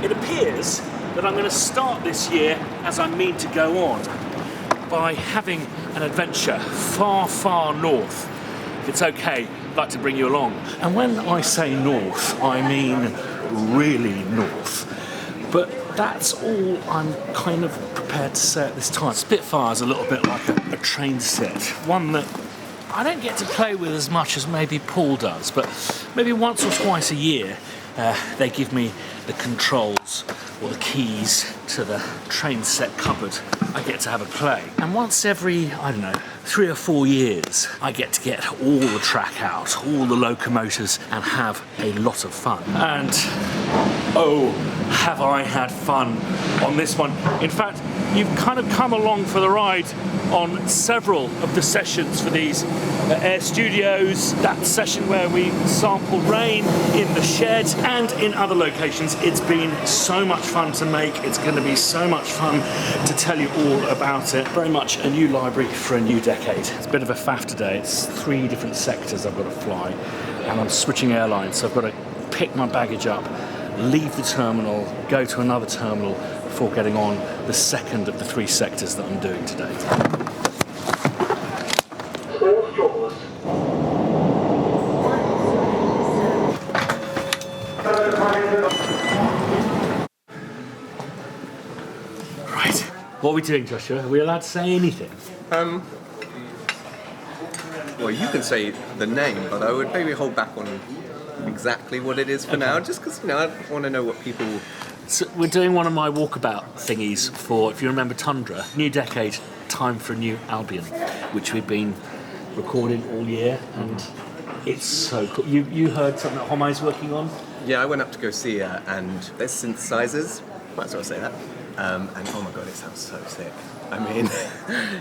It appears that I'm going to start this year as I mean to go on, by having an adventure far, far north. If it's okay, I'd like to bring you along. And when I say north, I mean really north. But that's all I'm kind of prepared to say at this time. Spitfire's a little bit like a train set, one that I don't get to play with as much as maybe Paul does, but maybe once or twice a year they give me the controls or the keys to the train set cupboard. I get to have a play. And once every, I don't know, 3 or 4 years, I get to get all the track out, all the locomotives, and have a lot of fun. And oh, have I had fun on this one. In fact, you've kind of come along for the ride on several of the sessions for these Air Studios, that session where we sampled rain in the shed and in other locations. It's been so much fun to make. It's going to be so much fun to tell you all about it. Very much a new library for a new decade. It's a bit of a faff today. It's 3 different sectors I've got to fly, and I'm switching airlines, so I've got to pick my baggage up, leave the terminal, go to another terminal before getting on the second of the 3 sectors that I'm doing today. Right, what are we doing, Joshua? Are we allowed to say anything? Well, you can say the name, but I would maybe hold back on exactly what it is for now, just because, I want to know what people... So we're doing one of my walkabout thingies for, if you remember Tundra, new decade, time for a new Albion, which we've been recording all year, and it's so cool. You heard something that Homo's working on? Yeah, I went up to go see her, and there's synthesizers, might as well say that, and oh my god, it sounds so sick. I mean,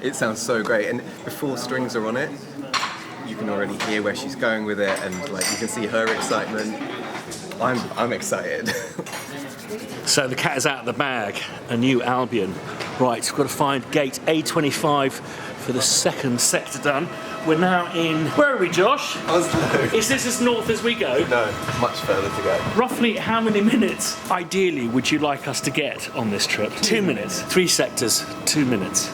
it sounds so great, and before strings are on it, you can already hear where she's going with it, and like you can see her excitement. I'm excited. So the cat is out of the bag, a new Albion. Right, we've got to find gate A25 for the second sector done. We're now in, where are we, Josh? Oslo. Is this as north as we go? No, much further to go. Roughly how many minutes, ideally, would you like us to get on this trip? 2 minutes. 3 sectors, 2 minutes.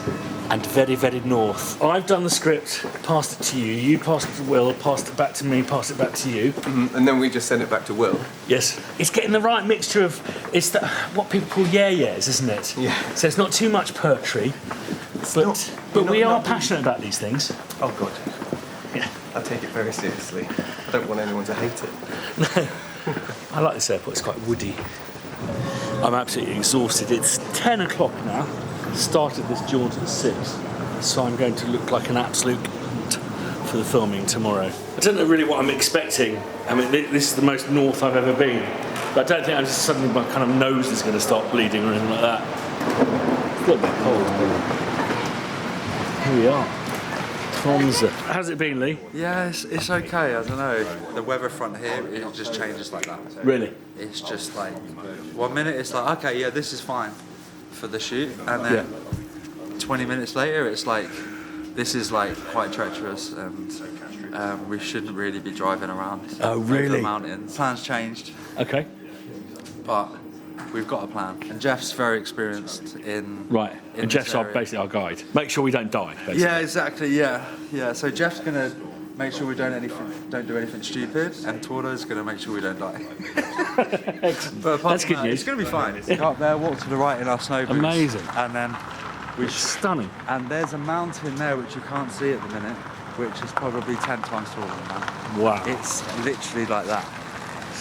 And very, very north. I've done the script, passed it to you, you passed it to Will, passed it back to me, passed it back to you. And then we just send it back to Will. Yes. It's getting the right mixture of, it's the, what people call yeah-yeahs, isn't it? Yeah. So it's not too much poetry, but we are passionate about these things. Oh god. Yeah. I take it very seriously. I don't want anyone to hate it. No. I like this airport, it's quite woody. I'm absolutely exhausted. It's 10 o'clock now. Started this jaunt at 6, so I'm going to look like an absolute cunt for the filming tomorrow. I don't know really what I'm expecting. I mean, this is the most north I've ever been, but I don't think suddenly my kind of nose is going to start bleeding or anything like that. It's a little bit cold. Here we are. Tromsø. How's it been, Lee? Yeah, it's okay, I don't know. The weather front here, it just changes like that. Really? It's just like, 1 minute it's like, okay, yeah, this is fine for the shoot, and then 20 minutes later it's like, this is like quite treacherous, and we shouldn't really be driving around over the mountains. Plans changed. Okay. But we've got a plan, and Jeff's very experienced in and Jeff's basically our guide. Make sure we don't die, basically. Yeah, exactly. Yeah. So Jeff's gonna make sure we don't do anything stupid, and Tordo's gonna make sure we don't die. But That's good news. It's gonna be fine. Go up there, walk to the right in our snow boots. Amazing. And then It's stunning. And there's a mountain there which you can't see at the minute, which is probably 10 times taller than that. Wow. It's literally like that.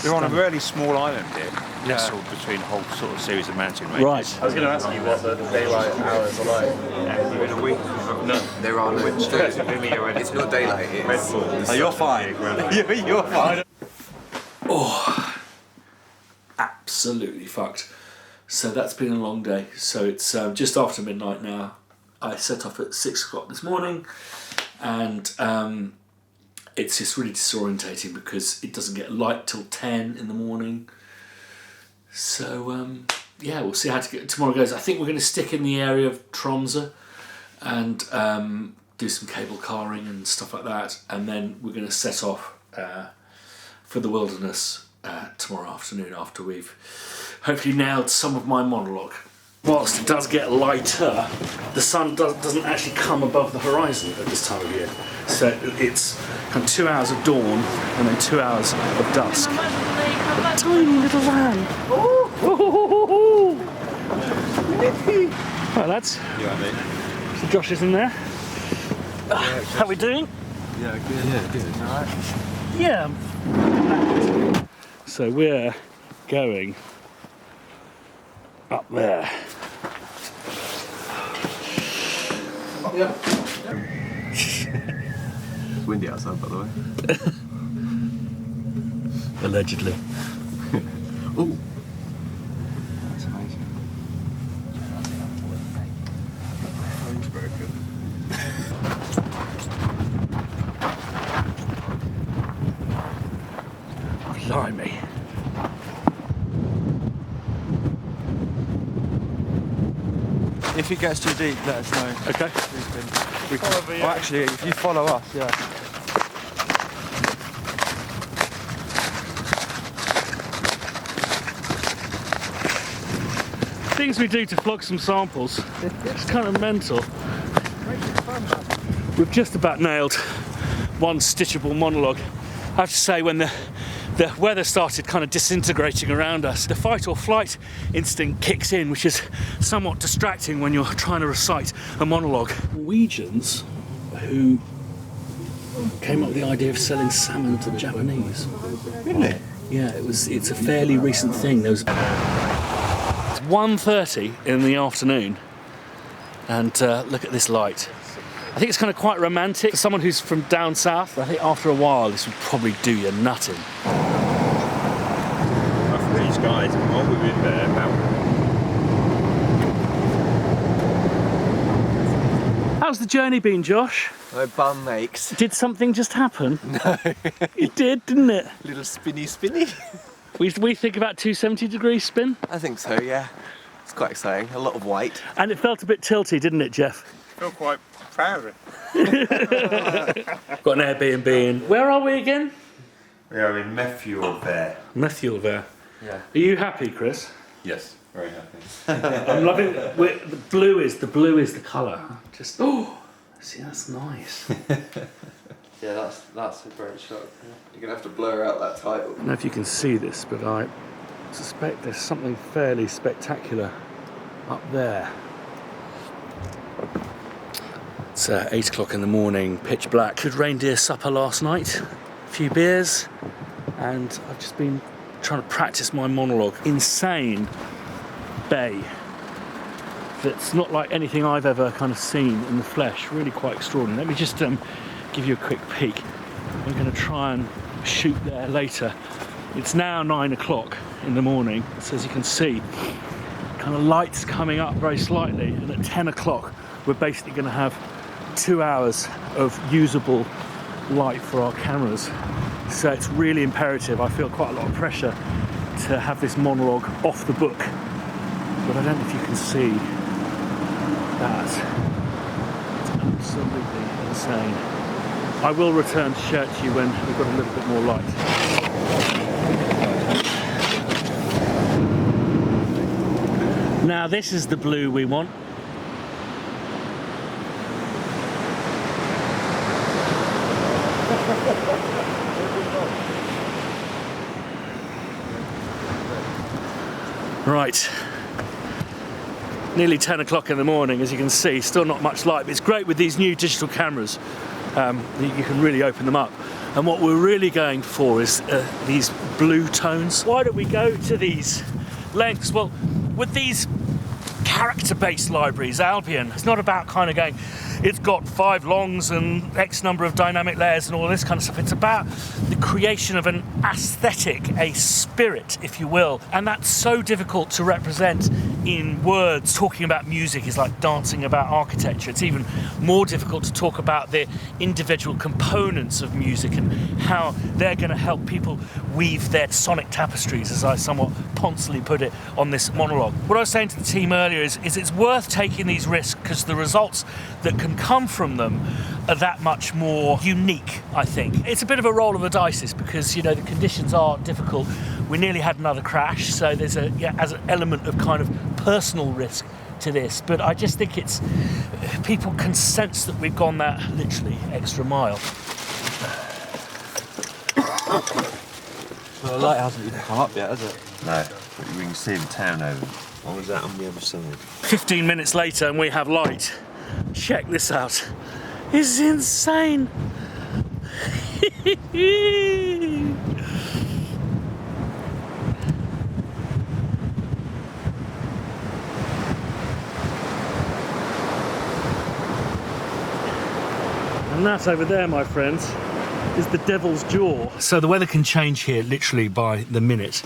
We're on a really small island here, nestled between a whole sort of series of mountain ranges. Right. I was going to ask you what the daylight hours are like. Yeah, in a week. No. There are no... It's not daylight, it's... Oh, you're fine. You're fine. Oh, absolutely fucked. So that's been a long day. So it's just after midnight now. I set off at 6 o'clock this morning, and it's just really disorientating because it doesn't get light till 10 in the morning. So yeah, we'll see how tomorrow goes. I think we're going to stick in the area of Tromsø and do some cable carring and stuff like that, and then we're going to set off for the wilderness tomorrow afternoon after we've hopefully nailed some of my monologue. Whilst it does get lighter, the sun doesn't actually come above the horizon at this time of year. So it's kind of 2 hours of dawn and then 2 hours of dusk. A tiny little van. Oh! Right, lads. Yeah, mate. So Josh is in there. How are we doing? Yeah, good. Yeah, good. All right. Yeah. So we're going up there. Yeah. It's windy outside, by the way. Allegedly. Ooh. That's amazing. Phone's broken. Blimey. If it gets too deep, let us know. Okay. Well, actually, if you follow us, yeah. Things we do to flog some samples. It's kind of mental. We've just about nailed one stitchable monologue. I have to say, when the weather started kind of disintegrating around us, the fight or flight instinct kicks in, which is somewhat distracting when you're trying to recite a monologue. Norwegians who came up with the idea of selling salmon to the Japanese. Really? Yeah, it's a fairly recent thing. It's 1:30 in the afternoon, and look at this light. I think it's kind of quite romantic. For someone who's from down south, I think after a while this would probably do you nutting. After these guys, while we were in there, about How's the journey been, Josh? My bum aches. Did something just happen? No. It did, didn't it? Little spinny. We think about 270-degree spin, I think so, yeah. It's quite exciting. A lot of white. and it felt a bit tilty, didn't it, Jeff? I feel quite proud of it. Got an Airbnb in. Where are we again? We are in Methuel there. Methuel there. Yeah. Are you happy, Chris? Yes, very happy. I'm loving the blue is the colour. Just see, that's nice. Yeah, that's a great shot. Yeah. You're going to have to blur out that title. I don't know if you can see this, but I suspect there's something fairly spectacular up there. It's 8 o'clock in the morning, pitch black. Good reindeer supper last night, a few beers, and I've just been trying to practice my monologue. Insane bay that's not like anything I've ever kind of seen in the flesh. Really quite extraordinary. Let me just give you a quick peek. I'm going to try and shoot there later. It's now 9 o'clock in the morning, so as you can see, kind of lights coming up very slightly, and at 10 o'clock we're basically going to have 2 hours of usable light for our cameras. So it's really imperative. I feel quite a lot of pressure to have this monologue off the book, but I don't know if you can see that. It's absolutely insane. I will return to show it to you when we've got a little bit more light. Now this is the blue we want. Right, nearly 10 o'clock in the morning, as you can see, still not much light, but it's great with these new digital cameras. You can really open them up. And what we're really going for is these blue tones. Why don't we go to these lengths? Well, with these character-based libraries, Albion, it's not about kind of going, it's got 5 longs and X number of dynamic layers and all this kind of stuff. It's about the creation of an aesthetic, a spirit, if you will. And that's so difficult to represent in words. Talking about music is like dancing about architecture. It's even more difficult to talk about the individual components of music and how they're going to help people weave their sonic tapestries, as I somewhat poncily put it on this monologue. What I was saying to the team earlier is it's worth taking these risks because the results that can come from them are that much more unique, I think. It's a bit of a roll of the dice, because, you know, the conditions are difficult. We nearly had another crash, so there's as an element of kind of personal risk to this. But I just think it's people can sense that we've gone that literally extra mile. Well, the light hasn't even come up yet, has it? No, but we can see the town over. What was that on the other side? 15 minutes later and we have light. Check this out. It's insane. And that over there, my friends, is the Devil's Jaw. So the weather can change here literally by the minute.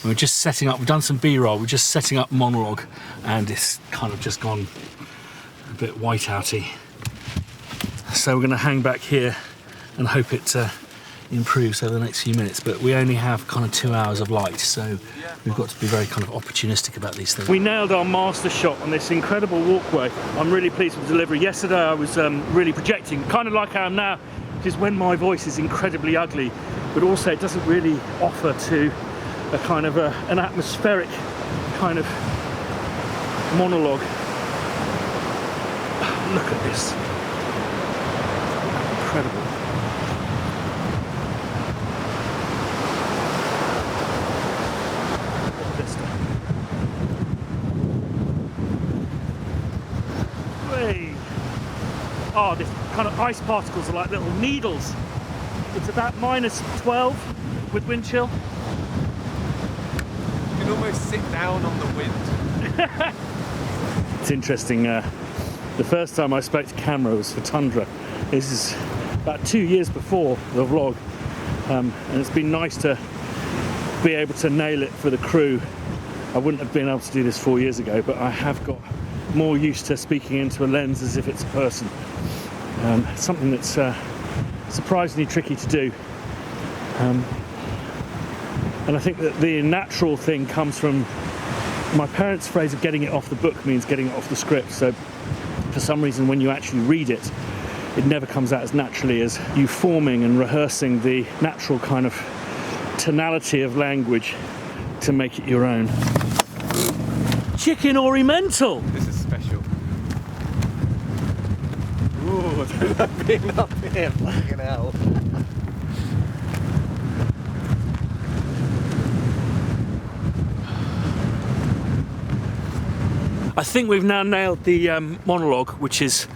We're just setting up, we've done some B-roll, we're just setting up monologue, and it's kind of just gone a bit whiteouty. So we're going to hang back here and hope it improves over the next few minutes. But we only have kind of 2 hours of light, so we've got to be very kind of opportunistic about these things. We nailed our master shot on this incredible walkway. I'm really pleased with the delivery. Yesterday I was really projecting, kind of like I am now, just when my voice is incredibly ugly, but also it doesn't really offer to a kind of an atmospheric kind of monologue. Look at this. Incredible. Hey. Oh, this kind of ice particles are like little needles. It's about -12 with wind chill. You can almost sit down on the wind. It's interesting. The first time I spoke to camera was for Tundra. This is about 2 years before the vlog, and it's been nice to be able to nail it for the crew. I wouldn't have been able to do this 4 years ago, but I have got more used to speaking into a lens as if it's a person. Something that's surprisingly tricky to do. And I think that the natural thing comes from my parents' phrase of getting it off the book means getting it off the script. So for some reason, when you actually read it, it never comes out as naturally as you forming and rehearsing the natural kind of tonality of language to make it your own. Chicken Oriental! This is special. Ooh, I've been up here, fucking hell. I think we've now nailed the monologue, which is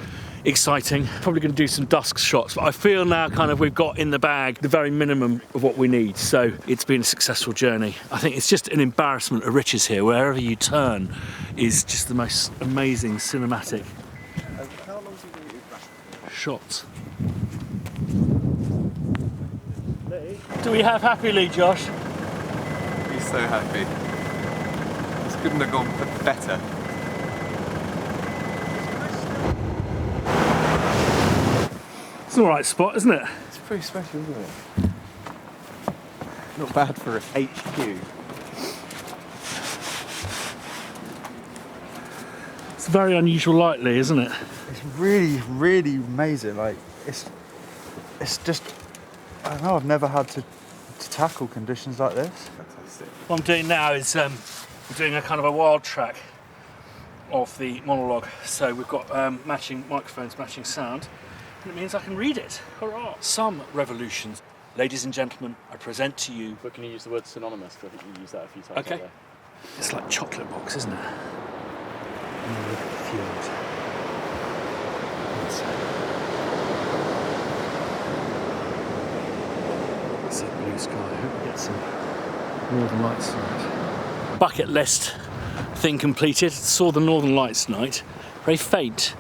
exciting. Probably going to do some dusk shots, but I feel now kind of we've got in the bag the very minimum of what we need. So it's been a successful journey. I think it's just an embarrassment of riches here. Wherever you turn is just the most amazing cinematic shots. Do we have Happy Lee, Josh? He's so happy. This couldn't have gone better. It's an alright spot, isn't it? It's pretty special, isn't it? Not bad for a HQ. It's very unusual light, Lee, isn't it? It's really, really amazing. Like it's just, I don't know. I've never had to tackle conditions like this. Fantastic. What I'm doing now is we're doing a kind of a wild track of the monologue. So we've got matching microphones, matching sound. And it means I can read it. Hurrah! Some revolutions. Ladies and gentlemen, I present to you. But can you use the word synonymous? I think you used that a few times. Okay. It's like chocolate box, isn't it? And then look at the field. It's a blue sky. I hope we get some northern lights tonight. Bucket list thing completed. Saw the northern lights tonight. Very faint,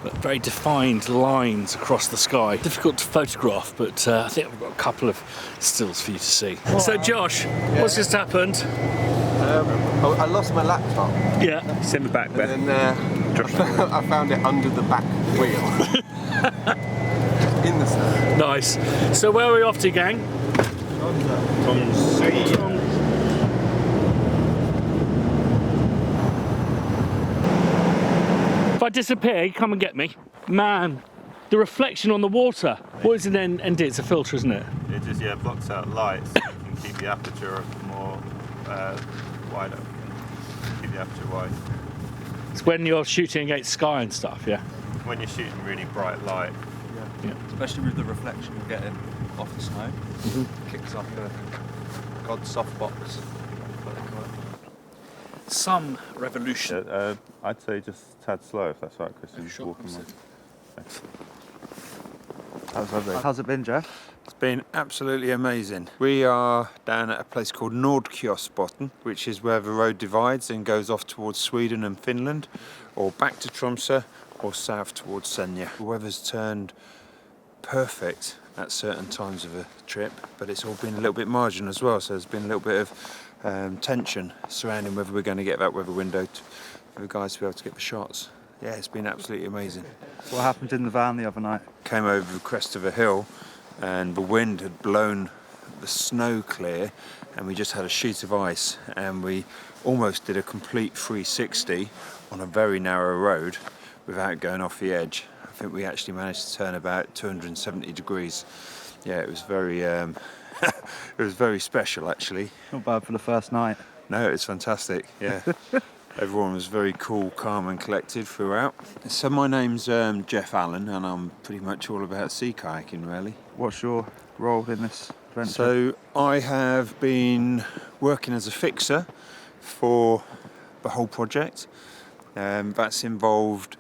but very defined lines across the sky. Difficult to photograph, but I think I've got a couple of stills for you to see. So Josh, what's just happened? I lost my laptop. Yeah. Send it back there. And then I found it under the back wheel. In the snow. Nice. So where are we off to, gang? If I disappear, you come and get me. Man, the reflection on the water. What is it then? And it's a filter, isn't it? It just blocks out light, so you can keep the aperture more wide open. Keep the aperture wide. It's when you're shooting against sky and stuff, yeah? When you're shooting really bright light. Yeah. Especially with the reflection you're getting off the snow. Kicks up a God's softbox. Some revolution. I'd say just a tad slow if that's right, Chris. Sure, Walking on. That was lovely. How's it been, Jeff? It's been absolutely amazing. We are down at a place called Nordkjosbotn, which is where the road divides and goes off towards Sweden and Finland, or back to Tromsø, or south towards Senja. The weather's turned perfect at certain times of a trip, but it's all been a little bit margin as well, so there's been a little bit of tension surrounding whether we're going to get that weather window for the guys to be able to get the shots. Yeah, it's been absolutely amazing. So what happened in the van the other night? Came over the crest of a hill and the wind had blown the snow clear and we just had a sheet of ice and we almost did a complete 360 on a very narrow road without going off the edge. I think we actually managed to turn about 270 degrees. Yeah, it was very it was very special actually. Not bad for the first night. No, it's fantastic, yeah. Everyone was very cool, calm and collected throughout. So my name's Jeff Allen and I'm pretty much all about sea kayaking really. What's your role in this adventure? So I have been working as a fixer for the whole project. That's involved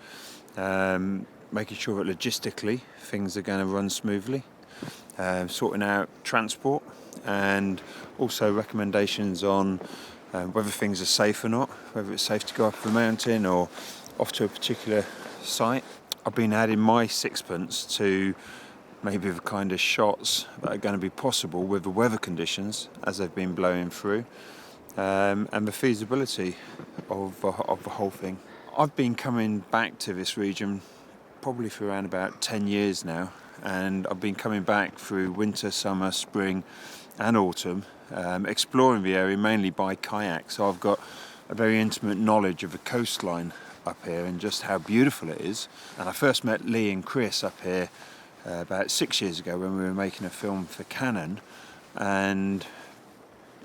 making sure that logistically things are going to run smoothly, sorting out transport and also recommendations on whether things are safe or not, whether it's safe to go up a mountain or off to a particular site. I've been adding my sixpence to maybe the kind of shots that are going to be possible with the weather conditions as they've been blowing through, and the feasibility of the whole thing. I've been coming back to this region probably for around about 10 years now, and I've been coming back through winter, summer, spring and autumn, exploring the area mainly by kayak. So I've got a very intimate knowledge of the coastline up here and just how beautiful it is. And I first met Lee and Chris up here about 6 years ago when we were making a film for Canon, and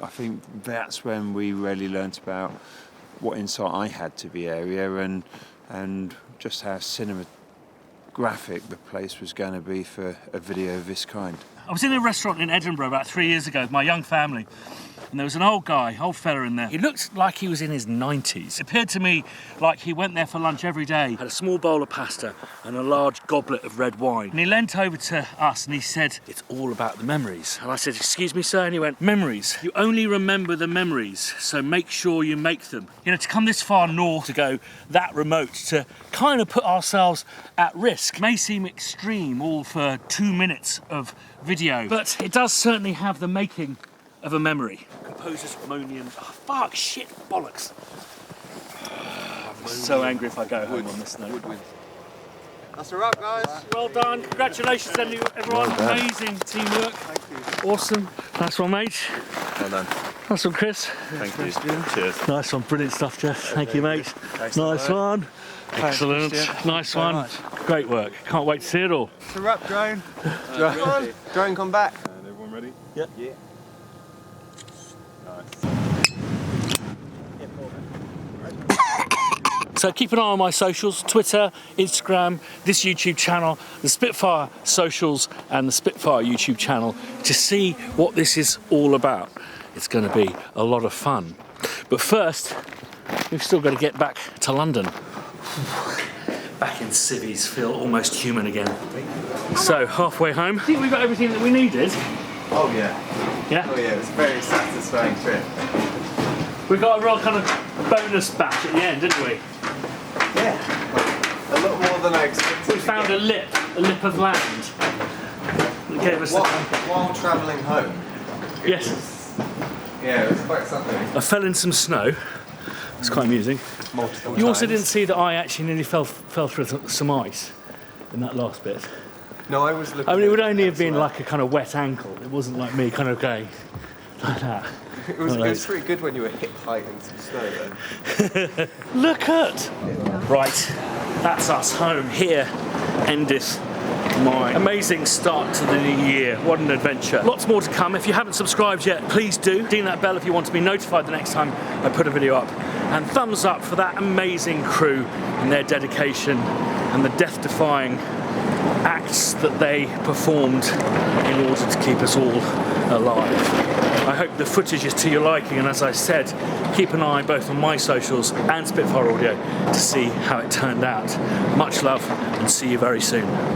I think that's when we really learnt about what insight I had to the area and just how cinematographic the place was going to be for a video of this kind. I was in a restaurant in Edinburgh about 3 years ago with my young family, and there was an old fella in there. He looked like he was in his 90s. It appeared to me like he went there for lunch every day, had a small bowl of pasta and a large goblet of red wine. And he leant over to us and he said, "It's all about the memories." And I said, "Excuse me, sir?" And he went, "Memories. You only remember the memories, so make sure you make them." You know, to come this far north, to go that remote, to kind of put ourselves at risk, may seem extreme, all for 2 minutes of video, but it does certainly have the making of a memory. Composer's ammonium. Oh, fuck, shit, bollocks. I'm so angry if I go home on this note. That's a wrap, guys. Well done. Congratulations, everyone. Amazing teamwork. Thank you. Awesome. Nice one, mate. Well done. Nice one, Chris. Thank you. Cheers. Nice one. Brilliant stuff, Jeff. Thank you, mate. Nice one. Excellent. Nice one. Great work. Can't wait to see it all. It's a wrap, drone. Come on, drone, come back. Everyone ready? Yep. Yeah. So keep an eye on my socials, Twitter, Instagram, this YouTube channel, the Spitfire socials and the Spitfire YouTube channel to see what this is all about. It's going to be a lot of fun. But first, we've still got to get back to London. Back in civvies, feel almost human again. So, halfway home. I think we've got everything that we needed. Oh yeah. Yeah? Oh yeah, it was a very satisfying trip. We got a real kind of bonus batch at the end, didn't we? Yeah. A lot more than I expected. We found a lip of land. That gave us while travelling home. Yes. Yeah, it was quite something. I fell in some snow. It's quite amusing. Multiple You also times. didn't see that I actually nearly fell through some ice in that last bit. No, I was looking. I mean, it would at only it have as been well. like a kind of wet ankle. It wasn't like me kind of going like that. It was pretty good when you were hip height in some snow though. Look at! Right, that's us home. Here endeth my amazing start to the new year. What an adventure. Lots more to come. If you haven't subscribed yet, please do. Ding that bell if you want to be notified the next time I put a video up. And thumbs up for that amazing crew and their dedication and the death-defying acts that they performed in order to keep us all alive. I hope the footage is to your liking, and as I said, keep an eye both on my socials and Spitfire Audio to see how it turned out. Much love and see you very soon.